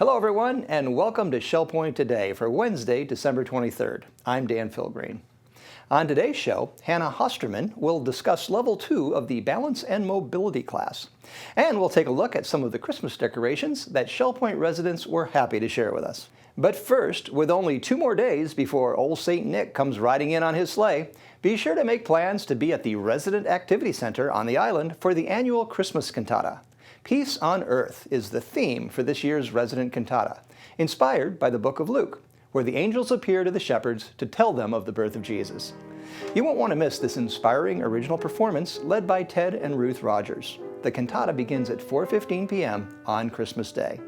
Hello everyone, and welcome to Shell Point Today for Wednesday, December 23rd. I'm Dan Philgreen. On today's show, Hannah Hosterman will discuss Level 2 of the Balance and Mobility class. And we'll take a look at some of the Christmas decorations that Shell Point residents were happy to share with us. But first, with only 2 more days before Old St. Nick comes riding in on his sleigh, be sure to make plans to be at the Resident Activity Center on the island for the annual Christmas cantata. Peace on Earth is the theme for this year's Resident Cantata, inspired by the book of Luke, where the angels appear to the shepherds to tell them of the birth of Jesus. You won't want to miss this inspiring original performance led by Ted and Ruth Rogers. The cantata begins at 4:15 p.m. on Christmas Day.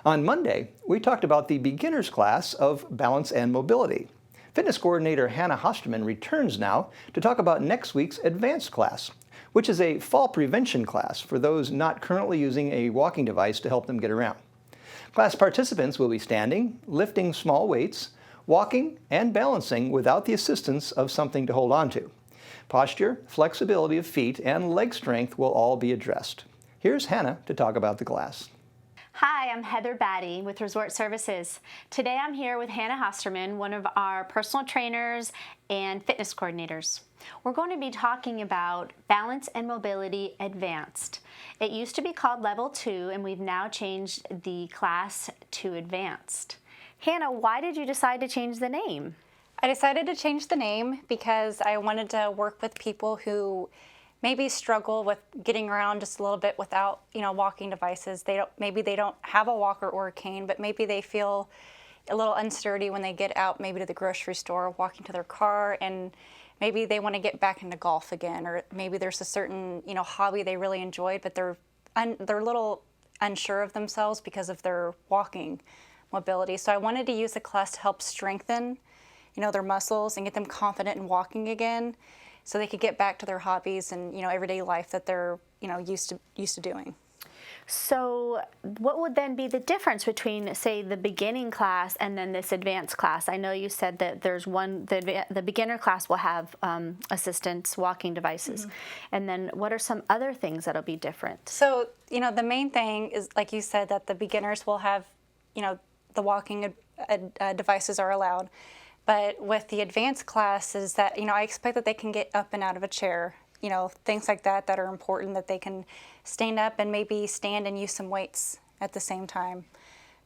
On Monday, we talked about the beginner's class of Balance and Mobility. Fitness coordinator Hannah Hosterman returns now to talk about next week's advanced class, which is a fall prevention class for those not currently using a walking device to help them get around. Class participants will be standing, lifting small weights, walking, and balancing without the assistance of something to hold on to. Posture, flexibility of feet, and leg strength will all be addressed. Here's Hannah to talk about the class. Hi, I'm Heather Battey with Resort Services. Today I'm here with Hannah Hosterman, one of our personal trainers and fitness coordinators. We're going to be talking about Balance and Mobility Advanced. It used to be called Level 2, and we've now changed the class to Advanced. Hannah, why did you decide to change the name? I decided to change the name because I wanted to work with people who maybe struggle with getting around just a little bit without, walking devices. Maybe they don't have a walker or a cane, but maybe they feel a little unsturdy when they get out, maybe to the grocery store, walking to their car, and maybe they want to get back into golf again, or maybe there's a certain, hobby they really enjoyed, but they're a little unsure of themselves because of their walking mobility. So I wanted to use the class to help strengthen, their muscles and get them confident in walking again, so they could get back to their hobbies and everyday life that they're used to doing. So what would then be the difference between, say, the beginning class and then this advanced class? I know you said that there's the beginner class will have assistance, walking devices. Mm-hmm. And then what are some other things that'll be different? So, the main thing is, like you said, that the beginners will have, the walking devices are allowed. But with the advanced class is that, I expect that they can get up and out of a chair, things like that are important, that they can stand up and maybe stand and use some weights at the same time.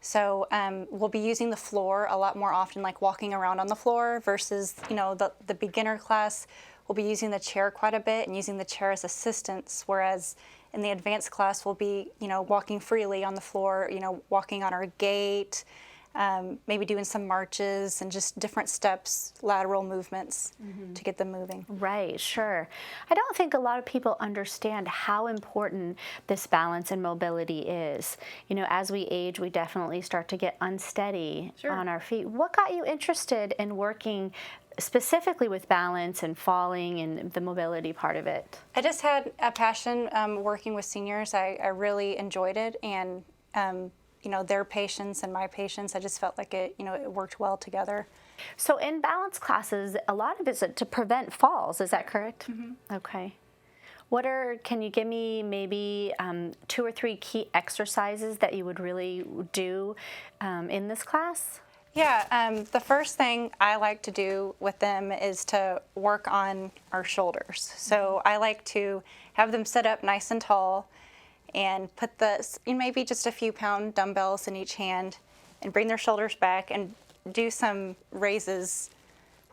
So we'll be using the floor a lot more often, like walking around on the floor versus, the beginner class, we'll be using the chair quite a bit and using the chair as assistance, whereas in the advanced class we'll be, walking freely on the floor, walking on our gait, maybe doing some marches and just different steps, lateral movements to get them moving. Right, sure. I don't think a lot of people understand how important this balance and mobility is. As we age, we definitely start to get unsteady on our feet. What got you interested in working specifically with balance and falling and the mobility part of it? I just had a passion working with seniors. I really enjoyed it, and their patients and my patients, I just felt like it worked well together. So in balance classes, a lot of it's to prevent falls, is that correct? Mm-hmm. Okay. Can you give me maybe 2 or 3 key exercises that you would really do in this class? Yeah, the first thing I like to do with them is to work on our shoulders. So I like to have them sit up nice and tall and put maybe just a few pound dumbbells in each hand and bring their shoulders back and do some raises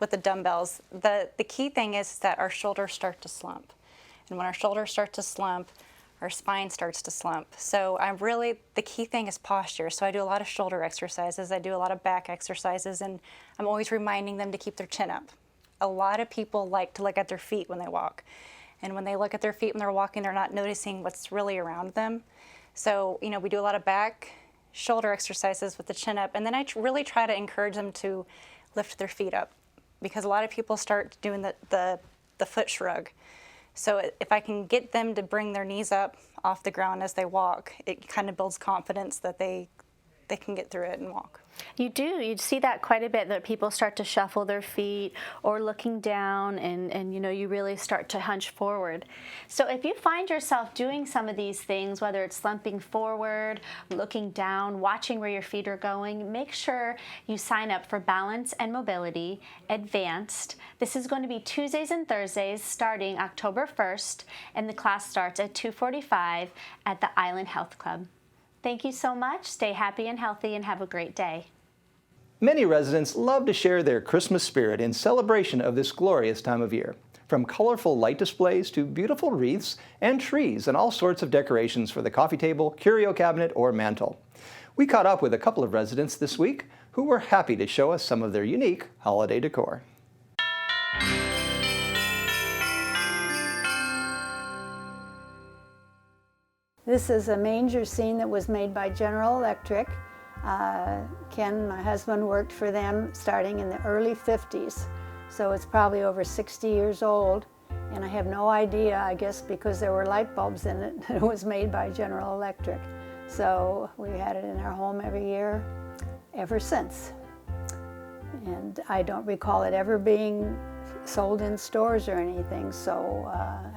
with the dumbbells. The key thing is that our shoulders start to slump. And when our shoulders start to slump, our spine starts to slump. So the key thing is posture. So I do a lot of shoulder exercises, I do a lot of back exercises, and I'm always reminding them to keep their chin up. A lot of people like to look at their feet when they walk. And when they look at their feet when they're walking, they're not noticing what's really around them. So, we do a lot of back, shoulder exercises with the chin up. And then I really try to encourage them to lift their feet up, because a lot of people start doing the foot shrug. So if I can get them to bring their knees up off the ground as they walk, it kind of builds confidence that they they can get through it and walk. You do. You see that quite a bit, that people start to shuffle their feet or looking down, and you really start to hunch forward. So if you find yourself doing some of these things, whether it's slumping forward, looking down, watching where your feet are going, make sure you sign up for Balance and Mobility Advanced. This is going to be Tuesdays and Thursdays starting October 1st, and the class starts at 2:45 at the Island Health Club. Thank you so much. Stay happy and healthy and have a great day. Many residents love to share their Christmas spirit in celebration of this glorious time of year. From colorful light displays to beautiful wreaths and trees and all sorts of decorations for the coffee table, curio cabinet, or mantel. We caught up with a couple of residents this week who were happy to show us some of their unique holiday decor. This is a manger scene that was made by General Electric. Ken, my husband, worked for them starting in the early 50s, so it's probably over 60 years old. And I have no idea, I guess because there were light bulbs in it, it was made by General Electric. So we had it in our home every year ever since. And I don't recall it ever being sold in stores or anything, so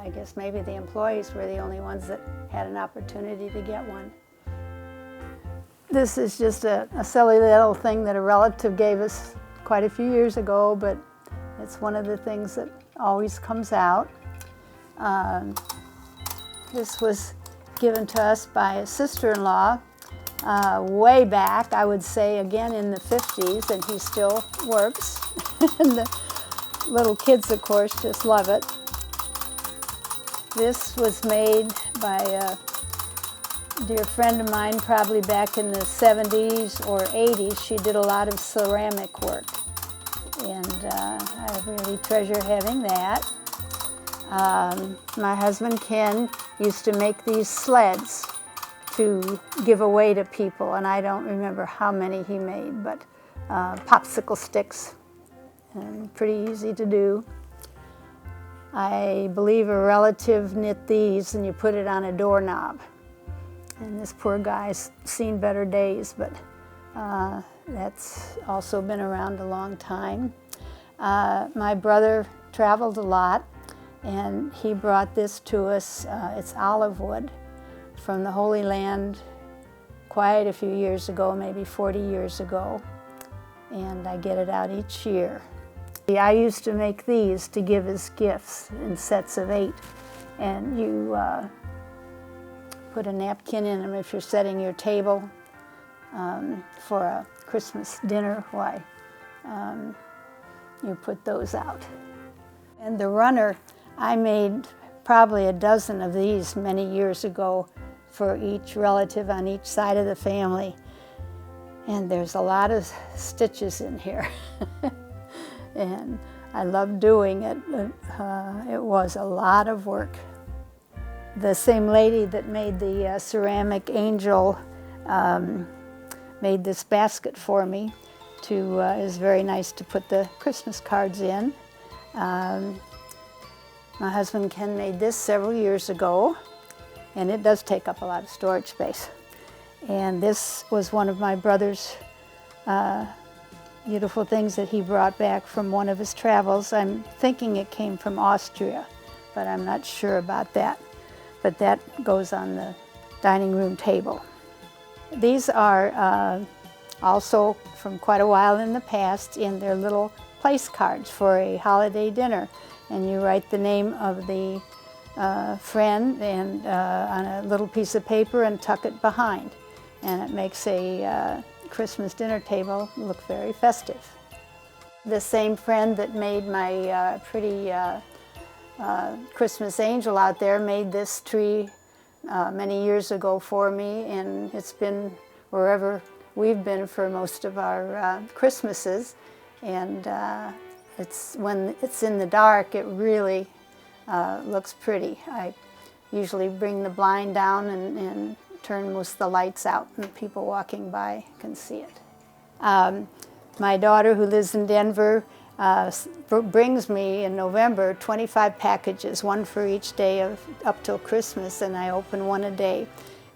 I guess maybe the employees were the only ones that had an opportunity to get one. This is just a silly little thing that a relative gave us quite a few years ago, but it's one of the things that always comes out. This was given to us by a sister-in-law way back, I would say again in the 50s, and he still works. And the little kids, of course, just love it. This was made by a dear friend of mine, probably back in the 70s or 80s. She did a lot of ceramic work, and I really treasure having that. My husband Ken used to make these sleds to give away to people, and I don't remember how many he made, but popsicle sticks, and pretty easy to do. I believe a relative knit these, and you put it on a doorknob. And this poor guy's seen better days, but that's also been around a long time. My brother traveled a lot, and he brought this to us. It's olive wood from the Holy Land quite a few years ago, maybe 40 years ago, and I get it out each year. I used to make these to give as gifts in sets of 8, and you put a napkin in them if you're setting your table for a Christmas dinner. Why, you put those out. And the runner, I made probably a dozen of these many years ago for each relative on each side of the family. And there's a lot of stitches in here. And I love doing it. It was a lot of work. The same lady that made the ceramic angel made this basket for me. It was very nice to put the Christmas cards in. My husband Ken made this several years ago, and it does take up a lot of storage space. And this was one of my brother's beautiful things that he brought back from one of his travels. I'm thinking it came from Austria, but I'm not sure about that. But that goes on the dining room table. These are also from quite a while in the past, in their little place cards for a holiday dinner. And you write the name of the friend and on a little piece of paper and tuck it behind. And it makes a Christmas dinner table look very festive. The same friend that made my pretty Christmas angel out there made this tree many years ago for me, and it's been wherever we've been for most of our Christmases. And when it's in the dark, it really looks pretty. I usually bring the blind down and turn most of the lights out, and people walking by can see it. My daughter, who lives in Denver, brings me in November 25 packages, one for each day up till Christmas, and I open one a day.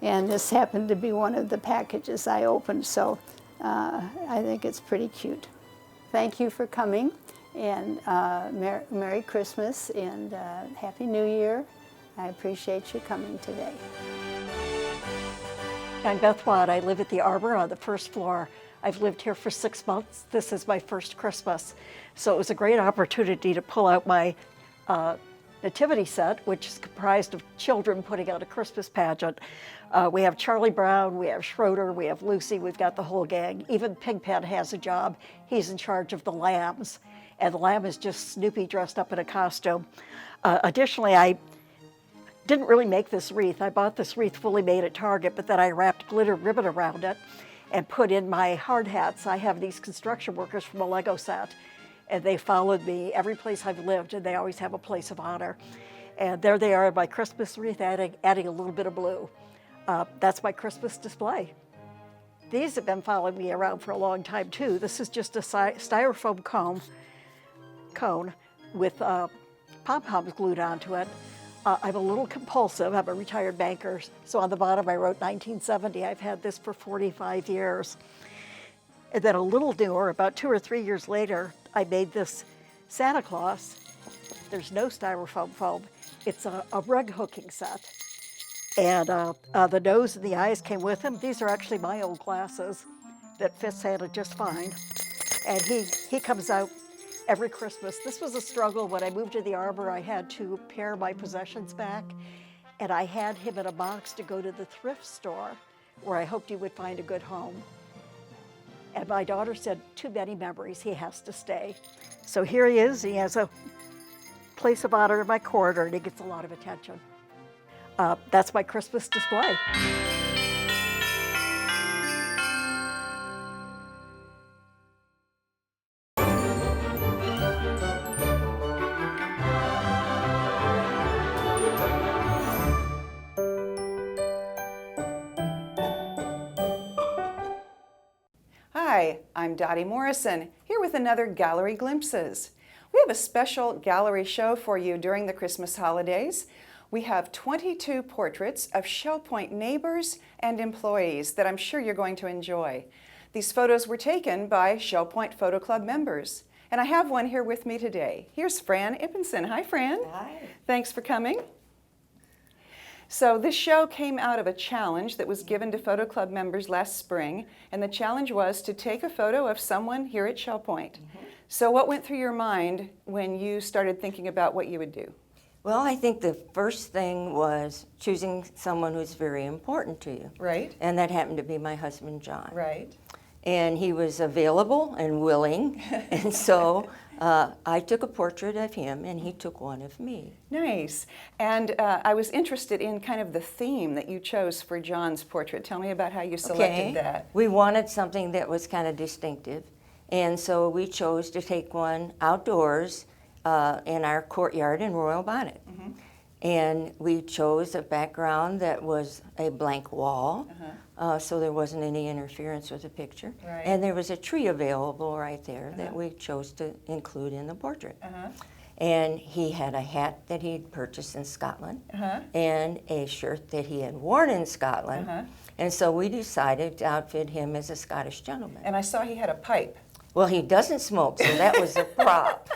And this happened to be one of the packages I opened, so I think it's pretty cute. Thank you for coming, and Merry Christmas and Happy New Year. I appreciate you coming today. I'm Beth Watt. I live at the Arbor on the first floor. I've lived here for 6 months. This is my first Christmas. So it was a great opportunity to pull out my nativity set, which is comprised of children putting out a Christmas pageant. We have Charlie Brown, we have Schroeder, we have Lucy, we've got the whole gang. Even Pigpen has a job. He's in charge of the lambs. And the lamb is just Snoopy dressed up in a costume. Additionally, I didn't really make this wreath. I bought this wreath fully made at Target, but then I wrapped glitter ribbon around it and put in my hard hats. I have these construction workers from a Lego set, and they followed me every place I've lived, and they always have a place of honor. And there they are in my Christmas wreath, adding a little bit of blue. That's my Christmas display. These have been following me around for a long time too. This is just a styrofoam cone with pom-poms glued onto it. I'm a little compulsive. I'm a retired banker, so on the bottom I wrote 1970. I've had this for 45 years. And then a little newer, about 2 or 3 years later, I made this Santa Claus. There's no styrofoam foam. It's a rug hooking set. And the nose and the eyes came with him. These are actually my old glasses that fit Santa just fine. And he comes out every Christmas. This was a struggle. When I moved to the Arbor, I had to pare my possessions back, and I had him in a box to go to the thrift store where I hoped he would find a good home. And my daughter said, too many memories, he has to stay. So here he is. He has a place of honor in my corridor, and he gets a lot of attention. That's my Christmas display. Hi, I'm Dottie Morrison, here with another Gallery Glimpses. We have a special gallery show for you during the Christmas holidays. We have 22 portraits of Shell Point neighbors and employees that I'm sure you're going to enjoy. These photos were taken by Shell Point Photo Club members. And I have one here with me today. Here's Fran Ippensen. Hi, Fran. Hi. Thanks for coming. So this show came out of a challenge that was given to Photo Club members last spring, and the challenge was to take a photo of someone here at Shell Point. So what went through your mind when you started thinking about what you would do? Well, I think the first thing was choosing someone who's very important to you. Right. And that happened to be my husband, John. Right. And he was available and willing, and so I took a portrait of him, and he took one of me. Nice. And I was interested in kind of the theme that you chose for John's portrait. Tell me about how you selected that. We wanted something that was kind of distinctive, and so we chose to take one outdoors in our courtyard in Royal Bonnet. And we chose a background that was a blank wall, so there wasn't any interference with the picture. Right. And there was a tree available right there that we chose to include in the portrait. And he had a hat that he'd purchased in Scotland and a shirt that he had worn in Scotland. And so we decided to outfit him as a Scottish gentleman. And I saw he had a pipe. Well, he doesn't smoke, so that was a prop.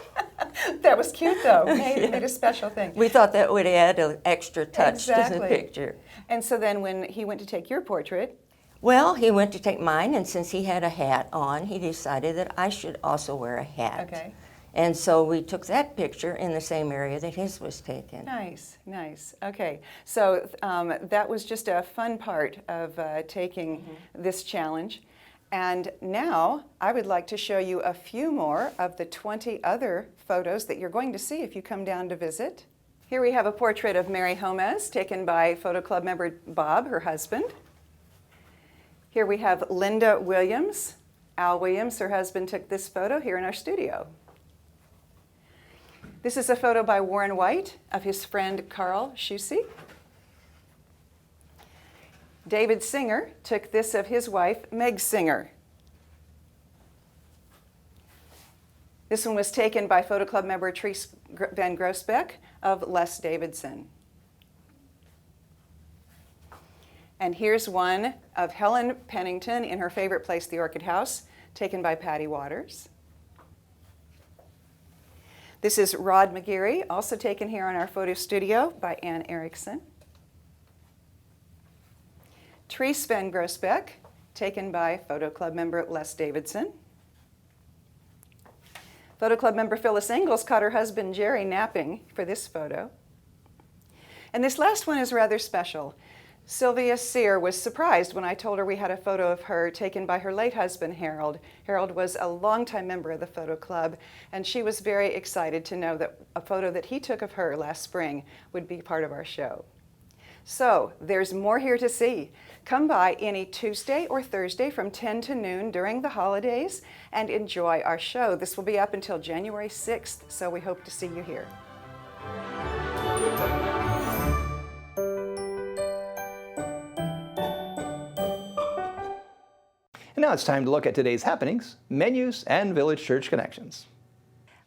That was cute, though. Made a special thing. We thought that would add an extra touch to the picture. And so then when he went to take your portrait, well, he went to take mine, and since he had a hat on, he decided that I should also wear a hat. Okay. And so we took that picture in the same area that his was taken. Nice, nice. Okay, so that was just a fun part of taking this challenge. And now I would like to show you a few more of the 20 other photos that you're going to see if you come down to visit. Here we have a portrait of Mary Gomez taken by Photo Club member Bob, her husband. Here we have Linda Williams. Al Williams, her husband, took this photo here in our studio. This is a photo by Warren White of his friend Carl Schusey. David Singer took this of his wife, Meg Singer. This one was taken by Photo Club member Therese Van Groesbeck of Les Davidson. And here's one of Helen Pennington in her favorite place, the Orchid House, taken by Patty Waters. This is Rod McGeary, also taken here in our photo studio by Ann Erickson. Tree Sven Grossbeck, taken by Photo Club member Les Davidson. Photo Club member Phyllis Ingalls caught her husband Jerry napping for this photo. And this last one is rather special. Sylvia Sear was surprised when I told her we had a photo of her taken by her late husband, Harold. Harold was a longtime member of the Photo Club, and she was very excited to know that a photo that he took of her last spring would be part of our show. So there's more here to see. Come by any Tuesday or Thursday from 10 to noon during the holidays and enjoy our show. This will be up until January 6th, so we hope to see you here. And now it's time to look at today's happenings, menus, and Village Church connections.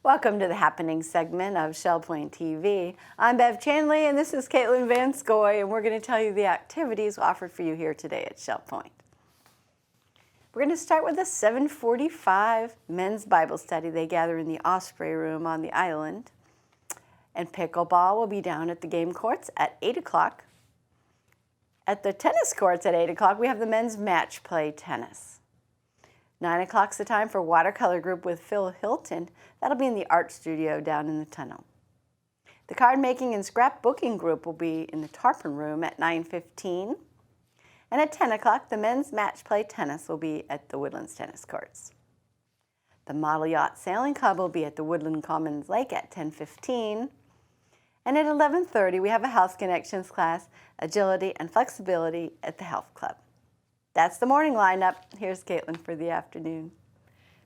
Welcome to the Happenings segment of Shell Point TV. I'm Bev Chanley, and this is Caitlin Van Scoy, and we're going to tell you the activities offered for you here today at Shell Point. We're going to start with a 7:45 men's Bible study. They gather in the Osprey Room on the island. And pickleball will be down at the game courts at 8 o'clock. At the tennis courts at 8 o'clock, we have the men's match play tennis. 9 o'clock's the time for watercolor group with Phil Hilton. That'll be in the art studio down in the tunnel. The card making and scrapbooking group will be in the Tarpon Room at 9:15. And at 10 o'clock, the men's match play tennis will be at the Woodlands tennis courts. The Model Yacht Sailing Club will be at the Woodland Commons Lake at 10:15. And at 11:30, we have a Health Connections class, Agility and Flexibility at the Health Club. That's the morning lineup. Here's Caitlin for the afternoon.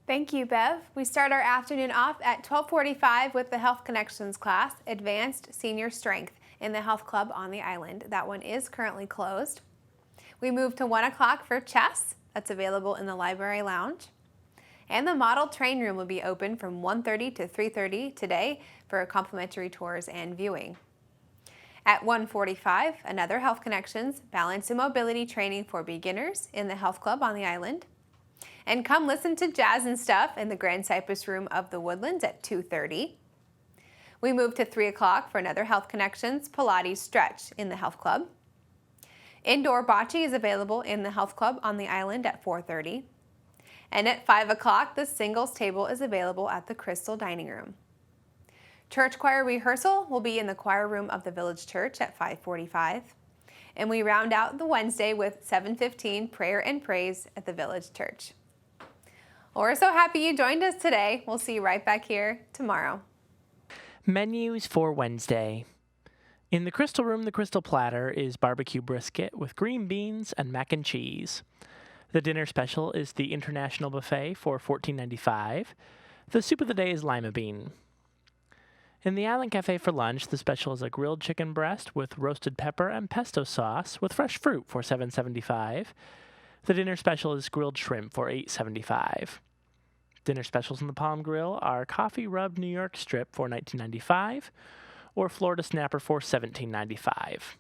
Thank you, Bev. We start our afternoon off at 12:45 with the Health Connections class, Advanced Senior Strength, in the Health Club on the island. That one is currently closed. We move to 1 o'clock for chess. That's available in the library lounge. And the model train room will be open from 1:30 to 3:30 today for complimentary tours and viewing. At 1:45, another Health Connections balance and mobility training for beginners in the Health Club on the island. And come listen to Jazz and Stuff in the Grand Cypress Room of the Woodlands at 2:30. We move to 3 o'clock for another Health Connections Pilates stretch in the Health Club. Indoor bocce is available in the Health Club on the island at 4:30. And at 5 o'clock, the singles table is available at the Crystal Dining Room. Church choir rehearsal will be in the choir room of the Village Church at 5:45. And we round out the Wednesday with 7:15 prayer and praise at the Village Church. Well, we're so happy you joined us today. We'll see you right back here tomorrow. Menus for Wednesday. In the Crystal Room, the Crystal Platter is barbecue brisket with green beans and mac and cheese. The dinner special is the International Buffet for $14.95. The soup of the day is lima bean. In the Island Cafe for lunch, the special is a grilled chicken breast with roasted pepper and pesto sauce with fresh fruit for $7.75. The dinner special is grilled shrimp for $8.75. Dinner specials in the Palm Grill are coffee rubbed New York strip for $19.95 or Florida snapper for $17.95.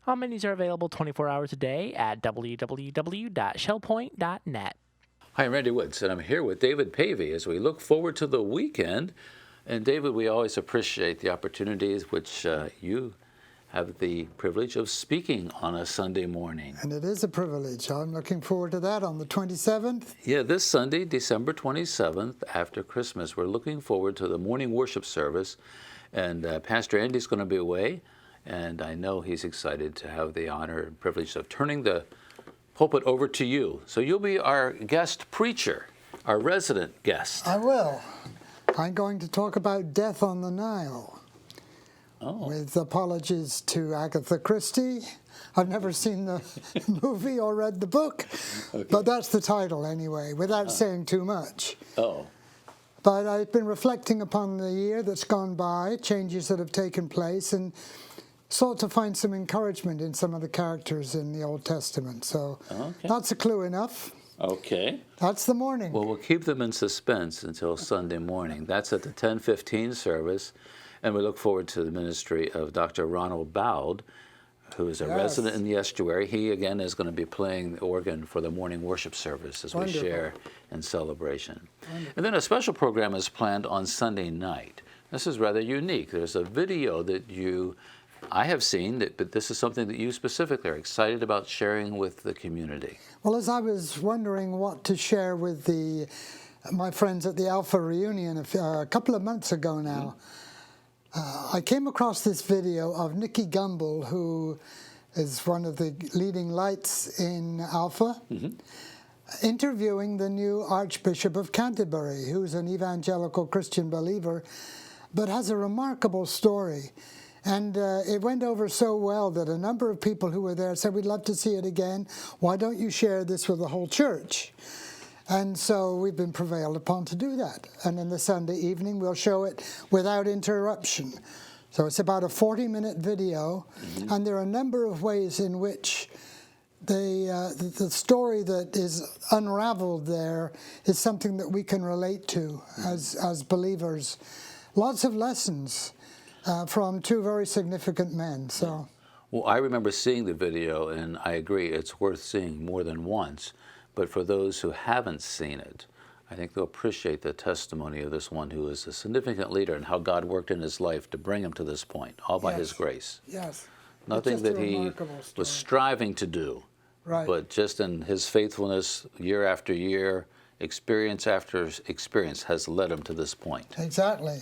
All menus are available 24 hours a day at www.shellpoint.net. Hi, I'm Randy Woods, and I'm here with David Pavey as we look forward to the weekend. And David, we always appreciate the opportunities which you have the privilege of speaking on a Sunday morning. And it is a privilege. I'm looking forward to that on the 27th. Yeah, this Sunday, December 27th, after Christmas, we're looking forward to the morning worship service. And Pastor Andy's going to be away, and I know he's excited to have the honor and privilege of turning the pulpit over to you. So you'll be our guest preacher, our resident guest. I will. I'm going to talk about Death on the Nile. Oh. With apologies to Agatha Christie. I've never seen the movie or read the book, but that's the title anyway, without saying too much. Oh. But I've been reflecting upon the year that's gone by, changes that have taken place, and sought to find some encouragement in some of the characters in the Old Testament. So that's a clue enough. Okay. That's the morning. Well, we'll keep them in suspense until Sunday morning. That's at the 10:15 service, and we look forward to the ministry of Dr. Ronald Bowd, who is a resident in the estuary. He, again, is going to be playing the organ for the morning worship service as we share in celebration. And then a special program is planned on Sunday night. This is rather unique. There's a video that I have seen, but this is something that you specifically are excited about sharing with the community. Well, as I was wondering what to share with my friends at the Alpha reunion a couple of months ago now, I came across this video of Nicky Gumbel, who is one of the leading lights in Alpha, interviewing the new Archbishop of Canterbury, who's an evangelical Christian believer, but has a remarkable story. And it went over so well that a number of people who were there said, we'd love to see it again. Why don't you share this with the whole church? And so we've been prevailed upon to do that. And then the Sunday evening, we'll show it without interruption. So it's about a 40-minute video, and there are a number of ways in which the story that is unraveled there is something that we can relate to as believers. Lots of lessons from two very significant men. So, well, I remember seeing the video, and I agree it's worth seeing more than once. But for those who haven't seen it, I think they'll appreciate the testimony of this one who is a significant leader and how God worked in his life to bring him to this point, all by his grace. Yes. Nothing that he was striving to do, but just in his faithfulness year after year, experience after experience has led him to this point. Exactly.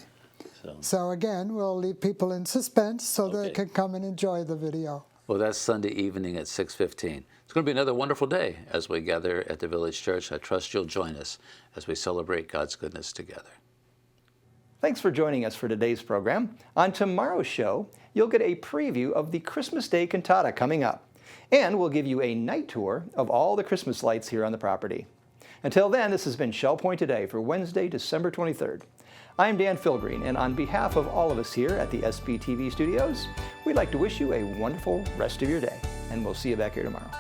So again, we'll leave people in suspense so they can come and enjoy the video. Well, that's Sunday evening at 6:15. It's going to be another wonderful day as we gather at the Village Church. I trust you'll join us as we celebrate God's goodness together. Thanks for joining us for today's program. On tomorrow's show, you'll get a preview of the Christmas Day cantata coming up. And we'll give you a night tour of all the Christmas lights here on the property. Until then, this has been Shell Point Today for Wednesday, December 23rd. I'm Dan Philgreen, and on behalf of all of us here at the SBTV studios, we'd like to wish you a wonderful rest of your day, and we'll see you back here tomorrow.